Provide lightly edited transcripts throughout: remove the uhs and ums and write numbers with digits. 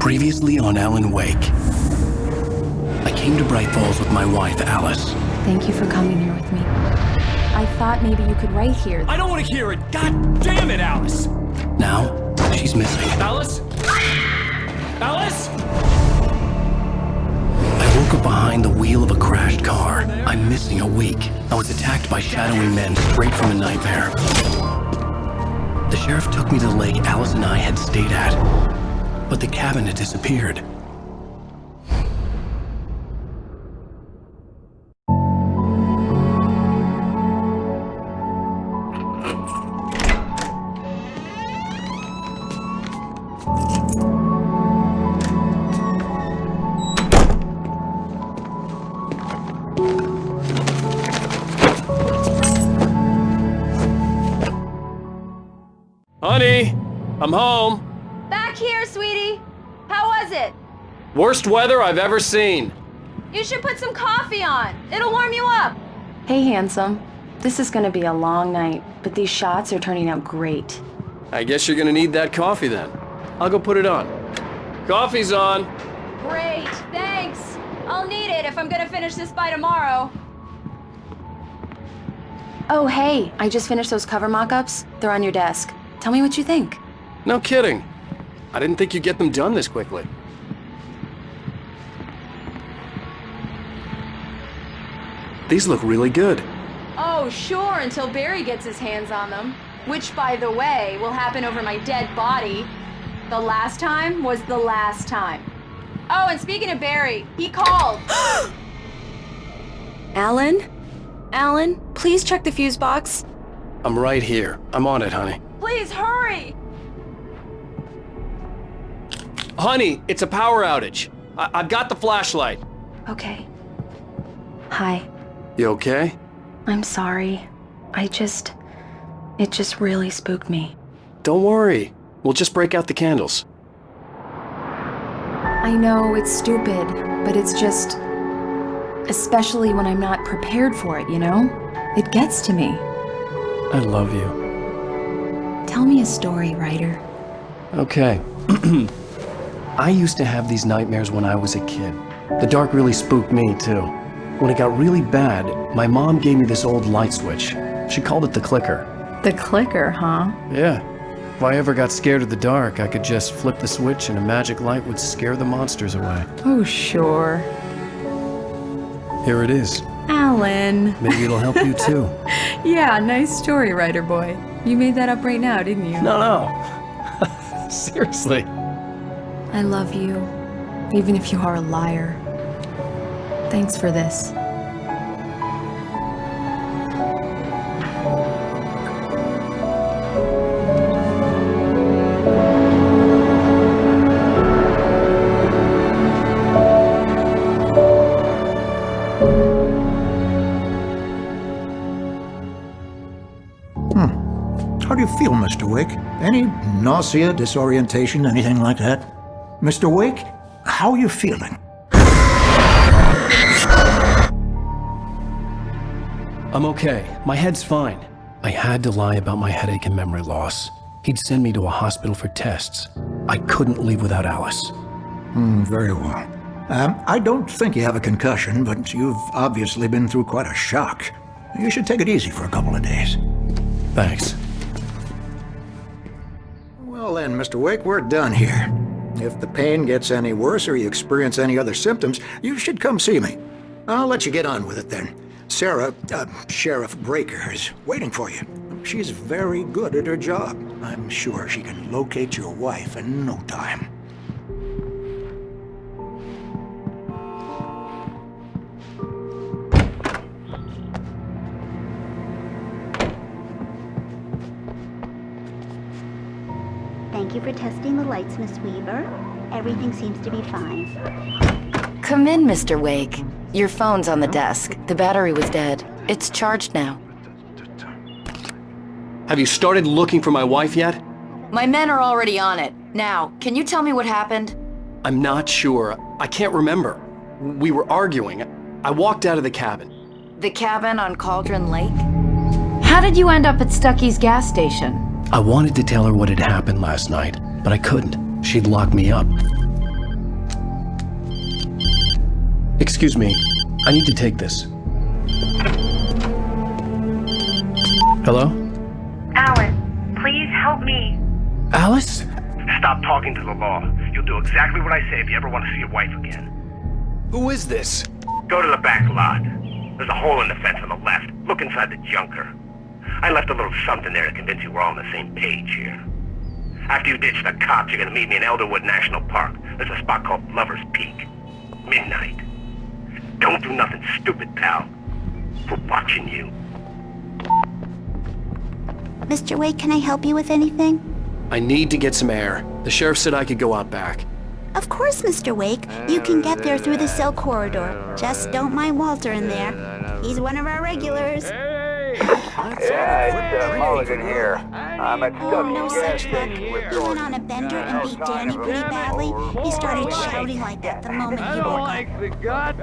Previously on Alan Wake. I came to Bright Falls with my wife, Alice. Thank you for coming here with me. I thought maybe you could write here. I don't want to hear it! God damn it, Alice! Now, she's missing. Alice? Alice? I woke up behind the wheel of a crashed car. I'm missing a week. I was attacked by shadowy men straight from a nightmare. The sheriff took me to the lake Alice and I had stayed at, but the cabin had disappeared. Honey, I'm home. Back here, sweetie. How was it? Worst weather I've ever seen. You should put some coffee on. It'll warm you up. Hey, handsome. This is gonna be a long night, but these shots are turning out great. I guess you're gonna need that coffee then. I'll go put it on. Coffee's on. Great, thanks. I'll need it if I'm gonna finish this by tomorrow. Oh, hey, I just finished those cover mock-ups. They're on your desk. Tell me what you think. No kidding. I didn't think you'd get them done this quickly. These look really good. Oh, sure, until Barry gets his hands on them. Which, by the way, will happen over my dead body. The last time was the last time. Oh, and speaking of Barry, he called. Alan? Alan, please check the fuse box. I'm right here. I'm on it, honey. Please hurry! Honey, it's a power outage. I've got the flashlight. Okay. Hi. You okay? I'm sorry. It just really spooked me. Don't worry. We'll just break out the candles. I know it's stupid, but it's just... especially when I'm not prepared for it, you know? It gets to me. I love you. Tell me a story, writer. Okay. I used to have these nightmares when I was a kid. The dark really spooked me, too. When it got really bad, my mom gave me this old light switch. She called it the clicker. The clicker, huh? Yeah. If I ever got scared of the dark, I could just flip the switch and a magic light would scare the monsters away. Oh, sure. Here it is. Alan. Maybe it'll help you, too. Yeah, nice story, writer boy. You made that up right now, didn't you? No. Seriously. I love you, even if you are a liar. Thanks for this. How do you feel, Mr. Wake? Any nausea, disorientation, anything like that? Mr. Wake, how are you feeling? I'm okay. My head's fine. I had to lie about my headache and memory loss. He'd send me to a hospital for tests. I couldn't leave without Alice. Very well. I don't think you have a concussion, but you've obviously been through quite a shock. You should take it easy for a couple of days. Thanks. Well then, Mr. Wake, we're done here. If the pain gets any worse or you experience any other symptoms, you should come see me. I'll let you get on with it then. Sarah, Sheriff Breaker, is waiting for you. She's very good at her job. I'm sure she can locate your wife in no time. Thank you for testing the lights, Miss Weaver. Everything seems to be fine. Come in, Mr. Wake. Your phone's on the desk. The battery was dead. It's charged now. Have you started looking for my wife yet? My men are already on it. Now, can you tell me what happened? I'm not sure. I can't remember. We were arguing. I walked out of the cabin. The cabin on Cauldron Lake? How did you end up at Stucky's gas station? I wanted to tell her what had happened last night, but I couldn't. She'd lock me up. Excuse me. I need to take this. Hello? Alice, please help me. Alice? Stop talking to the law. You'll do exactly what I say if you ever want to see your wife again. Who is this? Go to the back lot. There's a hole in the fence on the left. Look inside the junker. I left a little something there to convince you we're all on the same page here. After you ditch the cops, you're gonna meet me in Elderwood National Park. There's a spot called Lover's Peak. Midnight. Don't do nothing stupid, pal. We're watching you. Mr. Wake, can I help you with anything? I need to get some air. The sheriff said I could go out back. Of course, Mr. Wake. You can get there through the cell corridor. Just don't mind Walter in there. He's one of our regulars. Yeah, it's Mulligan here. I'm at Oh, no such luck. He went on a bender and beat Danny pretty badly. He started shouting like that the moment he woke up. the gut.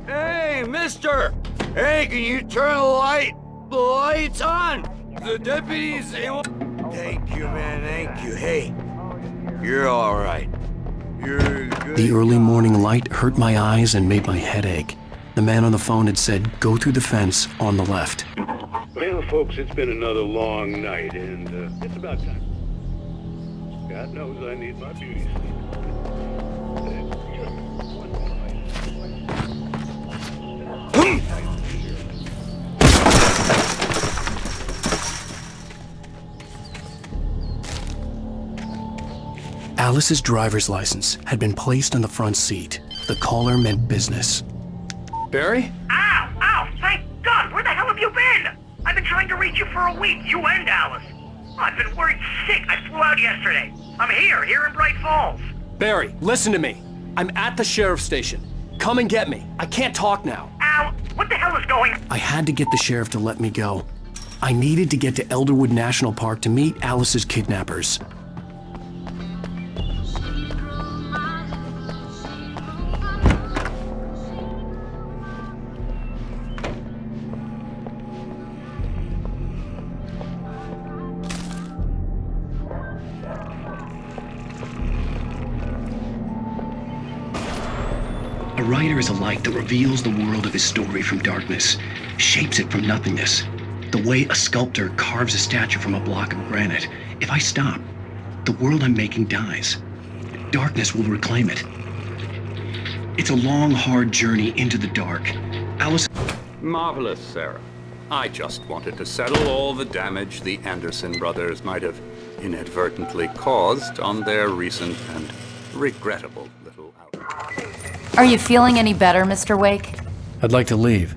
Hey, mister! Hey, can you turn the light? The light's on! The deputies, they won't... Thank you, man, thank you. Hey, you're all right. You're good. The early morning light hurt my eyes and made my head ache. The man on the phone had said, go through the fence on the left. Well, folks, it's been another long night, and it's about time. God knows I need my beauty sleep. Alice's driver's license had been placed on the front seat. The caller meant business. Barry? Ow! Ow! Thank God! Where the hell have you been? I've been trying to reach you for a week, you and Alice. I've been worried sick. I flew out yesterday. I'm here in Bright Falls. Barry, listen to me. I'm at the sheriff's station. Come and get me. I can't talk now. Al, what the hell is going... I had to get the sheriff to let me go. I needed to get to Elderwood National Park to meet Alice's kidnappers. A writer is a light that reveals the world of his story from darkness, shapes it from nothingness. The way a sculptor carves a statue from a block of granite. If I stop, the world I'm making dies. Darkness will reclaim it. It's a long, hard journey into the dark. Alice... Marvelous, Sarah. I just wanted to settle all the damage the Anderson brothers might have inadvertently caused on their recent and regrettable little outrage. Are you feeling any better, Mr. Wake? I'd like to leave.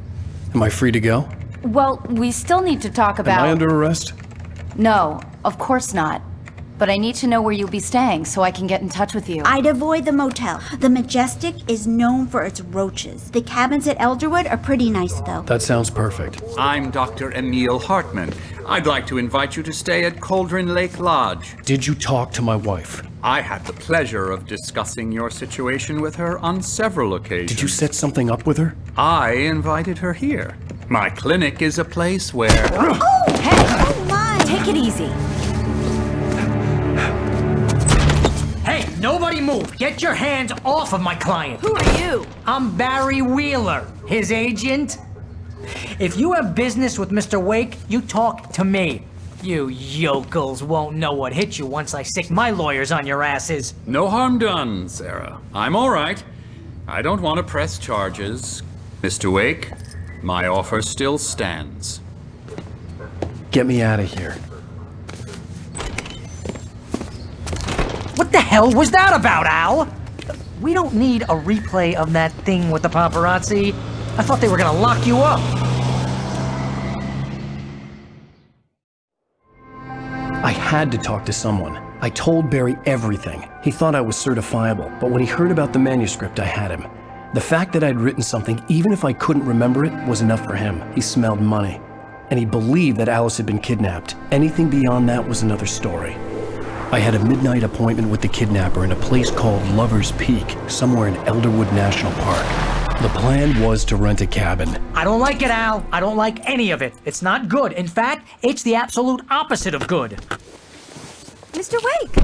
Am I free to go? Well, we still need to talk about... Am I under arrest? No, of course not. But I need to know where you'll be staying so I can get in touch with you. I'd avoid the motel. The Majestic is known for its roaches. The cabins at Elderwood are pretty nice, though. That sounds perfect. I'm Dr. Emil Hartman. I'd like to invite you to stay at Cauldron Lake Lodge. Did you talk to my wife? I had the pleasure of discussing your situation with her on several occasions. Did you set something up with her? I invited her here. My clinic is a place where... Oh, hey! Oh, my! Take it easy. Hey, nobody move! Get your hands off of my client! Who are you? I'm Barry Wheeler, his agent. If you have business with Mr. Wake, you talk to me. You yokels won't know what hit you once I stick my lawyers on your asses. No harm done, Sarah. I'm all right. I don't want to press charges. Mr. Wake, my offer still stands. Get me out of here. What the hell was that about, Al? We don't need a replay of that thing with the paparazzi. I thought they were gonna lock you up. I had to talk to someone. I told Barry everything. He thought I was certifiable, but when he heard about the manuscript, I had him. The fact that I'd written something, even if I couldn't remember it, was enough for him. He smelled money. And he believed that Alice had been kidnapped. Anything beyond that was another story. I had a midnight appointment with the kidnapper in a place called Lover's Peak, somewhere in Elderwood National Park. The plan was to rent a cabin. I don't like it, Al. I don't like any of it. It's not good. In fact, it's the absolute opposite of good. Mr. Wake!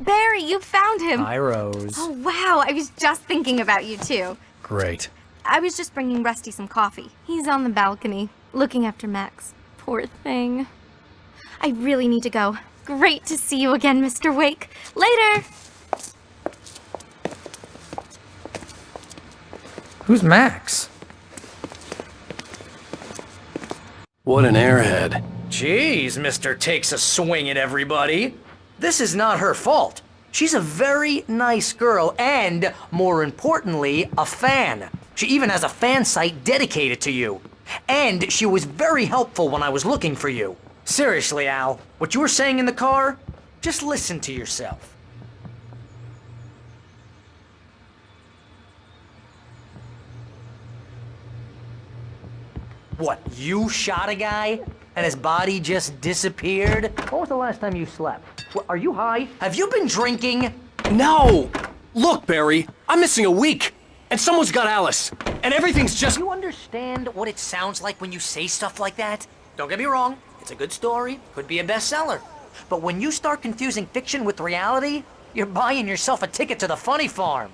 Barry, you found him! Hi, Rose. Oh, wow. I was just thinking about you, too. Great. I was just bringing Rusty some coffee. He's on the balcony, looking after Max. Poor thing. I really need to go. Great to see you again, Mr. Wake. Later! Who's Max? What an airhead. Jeez, Mr. Takes a Swing at everybody. This is not her fault. She's a very nice girl and, more importantly, a fan. She even has a fan site dedicated to you. And she was very helpful when I was looking for you. Seriously, Al, what you were saying in the car, just listen to yourself. What, you shot a guy and his body just disappeared? When was the last time you slept? What, are you high? Have you been drinking? No! Look, Barry, I'm missing a week, and someone's got Alice, and everything's just... Do you understand what it sounds like when you say stuff like that? Don't get me wrong, it's a good story, could be a bestseller. But when you start confusing fiction with reality, you're buying yourself a ticket to the funny farm.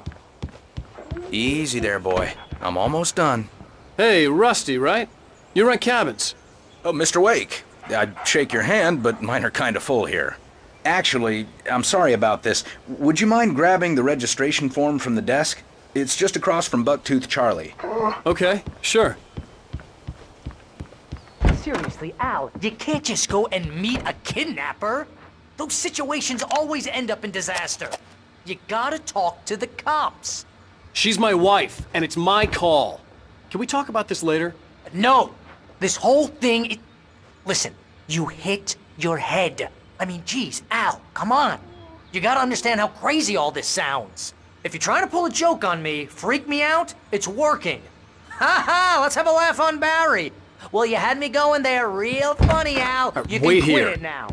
Easy there, boy. I'm almost done. Hey, Rusty, right? You rent cabins. Oh, Mr. Wake. I'd shake your hand, but mine are kind of full here. Actually, I'm sorry about this. Would you mind grabbing the registration form from the desk? It's just across from Bucktooth Charlie. Okay, sure. Seriously, Al, you can't just go and meet a kidnapper. Those situations always end up in disaster. You gotta talk to the cops. She's my wife, and it's my call. Can we talk about this later? No! This whole thing, listen, you hit your head. I mean, geez, Al, come on. You gotta understand how crazy all this sounds. If you're trying to pull a joke on me, freak me out, it's working. Ha ha, let's have a laugh on Barry. Well, you had me going there real funny, Al. You can wait quit here. it now.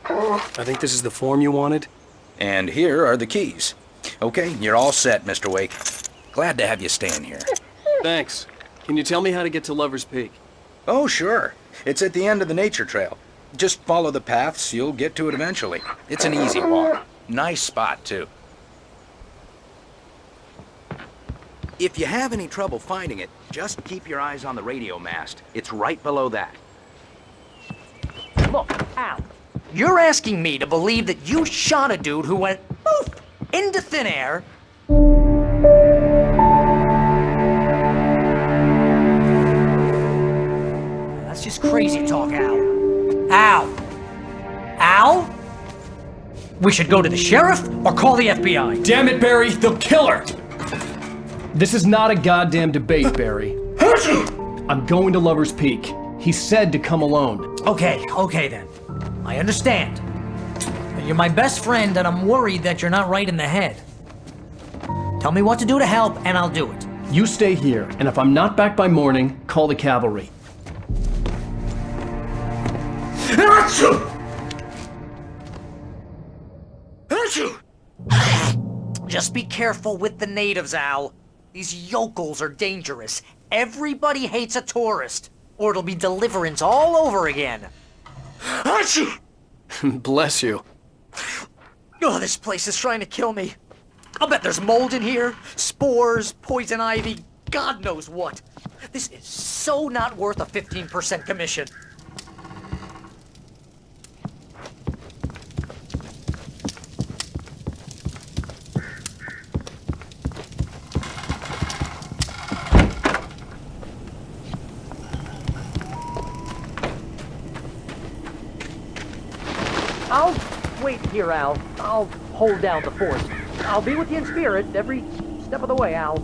I think this is the form you wanted. And here are the keys. Okay, you're all set, Mr. Wake. Glad to have you staying here. Thanks. Can you tell me how to get to Lover's Peak? Oh, sure. It's at the end of the nature trail. Just follow the paths, you'll get to it eventually. It's an easy walk. Nice spot, too. If you have any trouble finding it, just keep your eyes on the radio mast. It's right below that. Look, Al, you're asking me to believe that you shot a dude who went poof into thin air. That's just crazy talk, Al. Al! Al? We should go to the sheriff or call the FBI. Damn it, Barry, they'll kill her! This is not a goddamn debate, Barry. I'm going to Lover's Peak. He said to come alone. Okay then. I understand. You're my best friend and I'm worried that you're not right in the head. Tell me what to do to help and I'll do it. You stay here, and if I'm not back by morning, call the cavalry. Just be careful with the natives, Al. These yokels are dangerous. Everybody hates a tourist, or it'll be deliverance all over again. Bless you. Oh, this place is trying to kill me. I'll bet there's mold in here, spores, poison ivy, God knows what. This is so not worth a 15% commission. I'll wait here, Al. I'll hold down the fort. I'll be with you in spirit every step of the way, Al.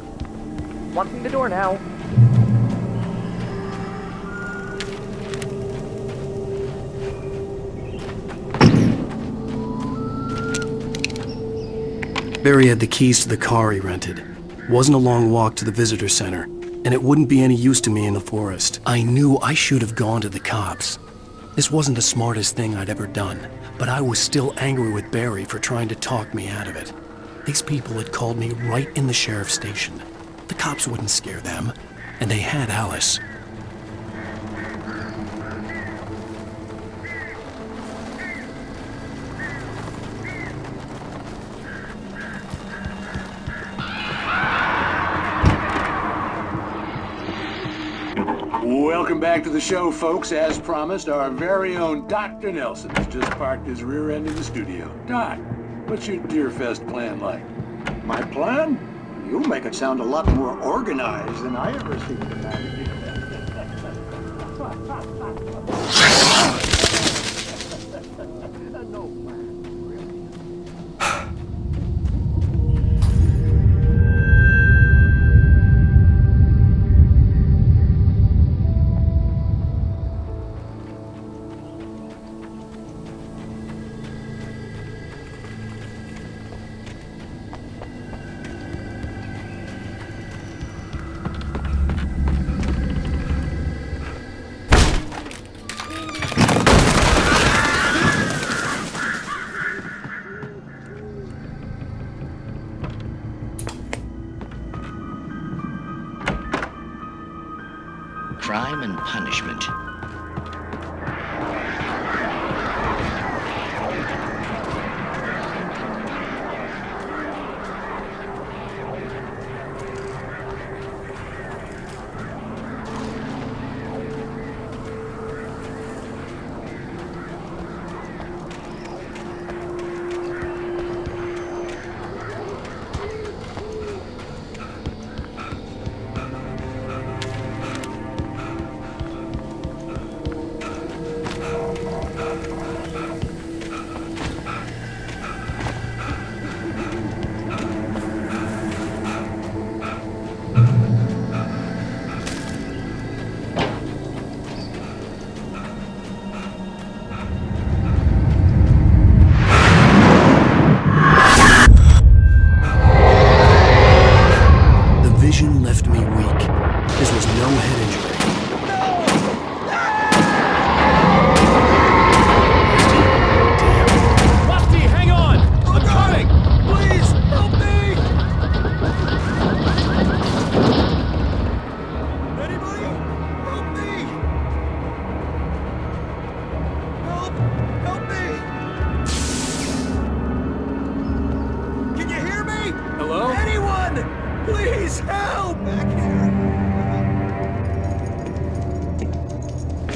Locking the door now. Barry had the keys to the car he rented. It wasn't a long walk to the visitor center, and it wouldn't be any use to me in the forest. I knew I should have gone to the cops. This wasn't the smartest thing I'd ever done, but I was still angry with Barry for trying to talk me out of it. These people had called me right in the sheriff's station. The cops wouldn't scare them, and they had Alice. Welcome back to the show, folks. As promised, our very own Dr. Nelson has just parked his rear end in the studio. Doc, what's your Deerfest plan like? My plan? You make it sound a lot more organized than I ever seem to manage. Crime and punishment.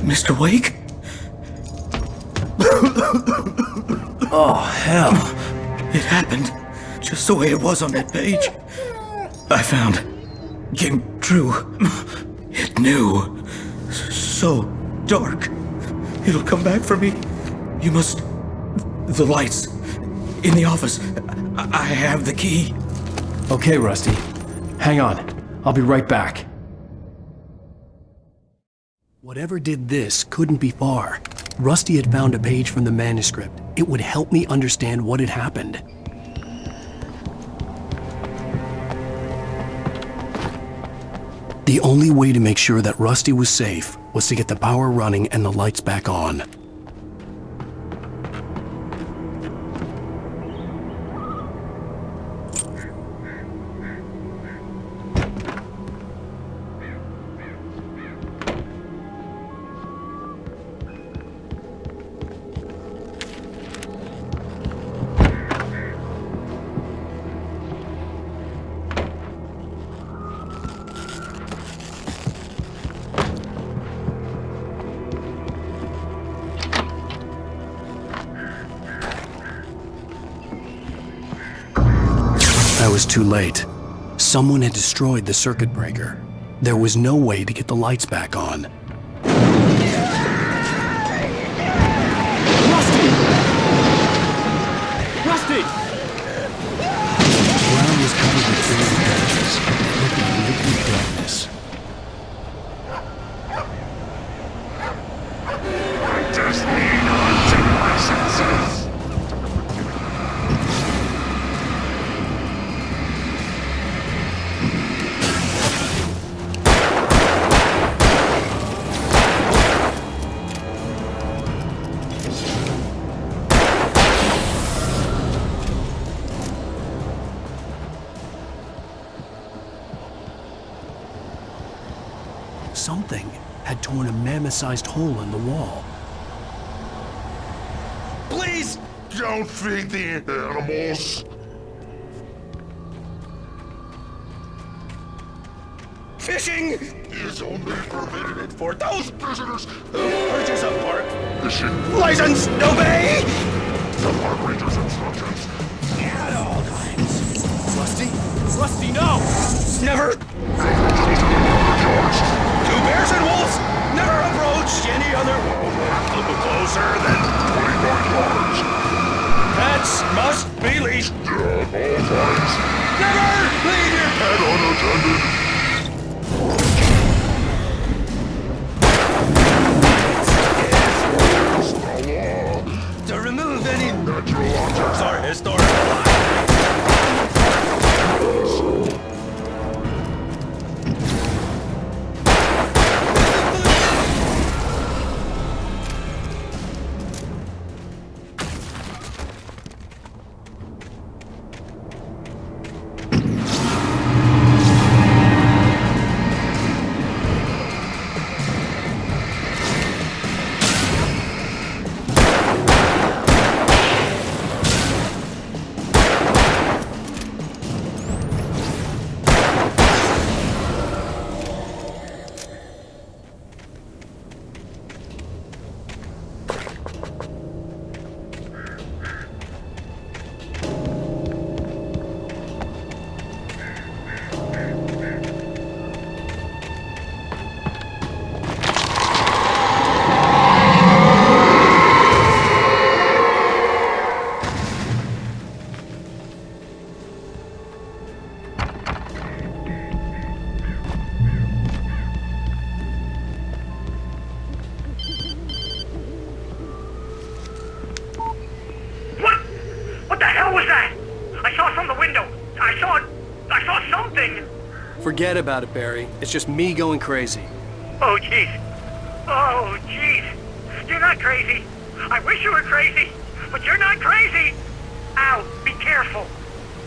Mr. Wake? Oh, hell. It happened just the way it was on that page. I found. Came true. It knew. So dark. It'll come back for me. You must... The lights. In the office. I have the key. Okay, Rusty. Hang on. I'll be right back. Whatever did this couldn't be far. Rusty had found a page from the manuscript. It would help me understand what had happened. The only way to make sure that Rusty was safe was to get the power running and the lights back on. I was too late. Someone had destroyed the circuit breaker. There was no way to get the lights back on. Rusty! The ground was covered with fading branches, looking at liquid darkness. I just need hunting licenses. Something had torn a mammoth-sized hole in the wall. Please! Don't feed the animals! Fishing! is only permitted For those visitors purchase of park wishing license obey the park ranger's instructions. at all times. Rusty? Rusty, no! Never. Two bears and wolves never approach any other. Closer than 25 yards. pets must be leashed. At all times. Never leave your And unattended. It's the law. to remove any Natural objects are historical. What the hell was that? I saw from the window. I saw something. Forget about it, Barry. It's just me going crazy. Oh, jeez. Oh, jeez. You're not crazy. I wish you were crazy, but you're not crazy. Ow, be careful.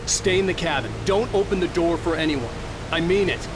Stay in the cabin. Don't open the door for anyone. I mean it.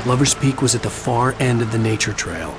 Lover's Peak was at the far end of the nature trail.